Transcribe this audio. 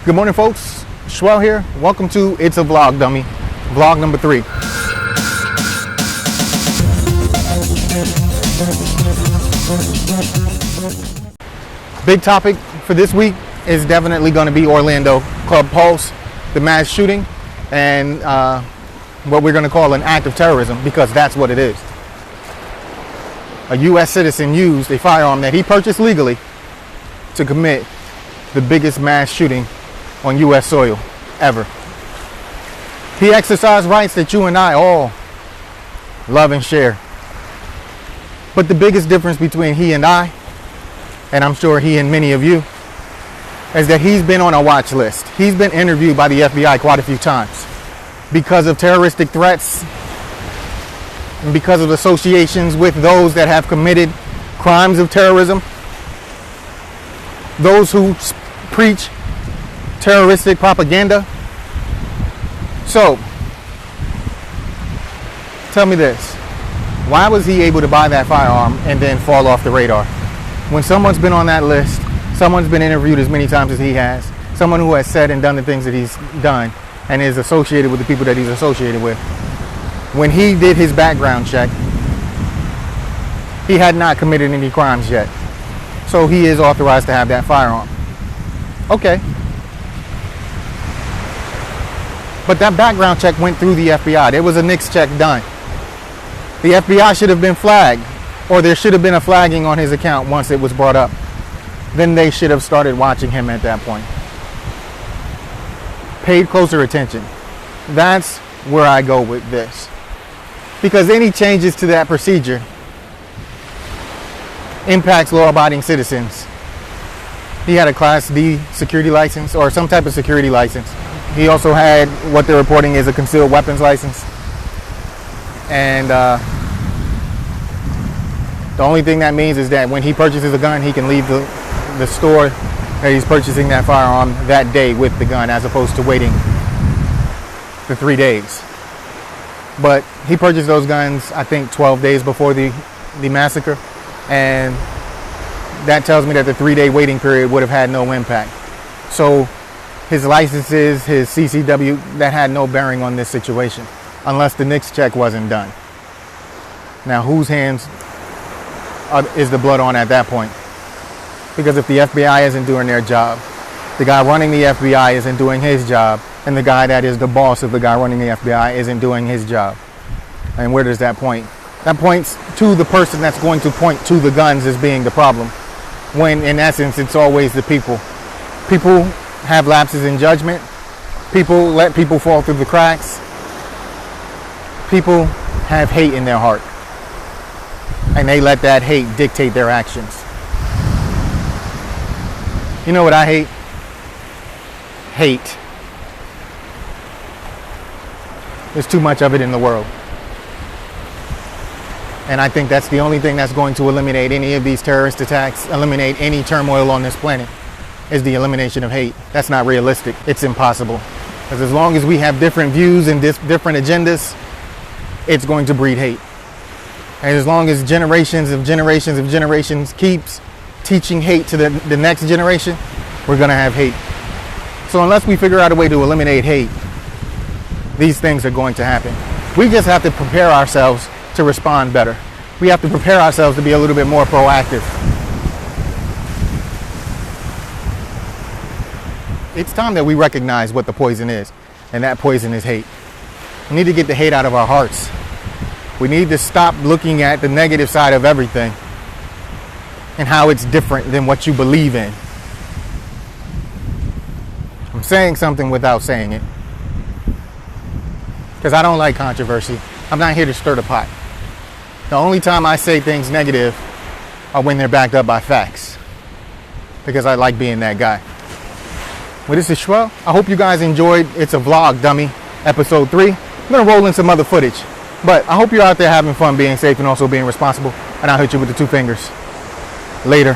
Good morning, folks. Schwell here. Welcome to It's a Vlog, Dummy. Vlog number 3. Big topic for this week is definitely going to be Orlando Club Pulse, the mass shooting, and what we're going to call an act of terrorism, because that's what it is. A U.S. citizen used a firearm that he purchased legally to commit the biggest mass shooting on U.S. soil ever. He exercised rights that you and I all love and share. But the biggest difference between he and I, and I'm sure he and many of you, is that he's been on a watch list. He's been interviewed by the FBI quite a few times because of terroristic threats and because of associations with those that have committed crimes of terrorism, those who preach terroristic propaganda. So, tell me this. Why was he able to buy that firearm and then fall off the radar? When someone's been on that list, someone's been interviewed as many times as he has, someone who has said and done the things that he's done and is associated with the people that he's associated with, when he did his background check, he had not committed any crimes yet. So he is authorized to have that firearm. Okay. But that background check went through the FBI. There was a NICS check done. The FBI should have been flagged, or there should have been a flagging on his account once it was brought up. Then they should have started watching him at that point. Paid closer attention. That's where I go with this. Because any changes to that procedure impacts law-abiding citizens. He had a Class D security license, or some type of security license. He also had what they're reporting is a concealed weapons license. And the only thing that means is that when he purchases a gun, he can leave the store that he's purchasing that firearm that day with the gun, as opposed to waiting for 3 days. But he purchased those guns, I think, 12 days before the massacre. And that tells me that the 3-day waiting period would have had no impact. So his licenses, his CCW, that had no bearing on this situation, unless the NICS check wasn't done. Now, whose hands is the blood on at that point? Because if the FBI isn't doing their job, the guy running the FBI isn't doing his job, and the guy that is the boss of the guy running the FBI isn't doing his job. And where does that point? That points to the person that's going to point to the guns as being the problem, when in essence it's always the people. People have lapses in judgment. People let people fall through the cracks. People have hate in their heart, and they let that hate dictate their actions. You know what I hate? Hate. There's too much of it in the world. And I think that's the only thing that's going to eliminate any of these terrorist attacks, eliminate any turmoil on this planet, is the elimination of hate. That's not realistic. It's impossible. Because as long as we have different views and different agendas, it's going to breed hate. And as long as generations of generations keeps teaching hate to the next generation, we're going to have hate. So unless we figure out a way to eliminate hate, these things are going to happen. We just have to prepare ourselves to respond better. We have to prepare ourselves to be a little bit more proactive. It's time that we recognize what the poison is, and that poison is hate. We need to get the hate out of our hearts. We need to stop looking at the negative side of everything and how it's different than what you believe in. I'm saying something without saying it, because I don't like controversy. I'm not here to stir the pot. The only time I say things negative are when they're backed up by facts, because I like being that guy. Well, this is Schwell. I hope you guys enjoyed It's a Vlog, Dummy, episode 3. I'm going to roll in some other footage, but I hope you're out there having fun, being safe, and also being responsible, and I'll hit you with the 2 fingers. Later.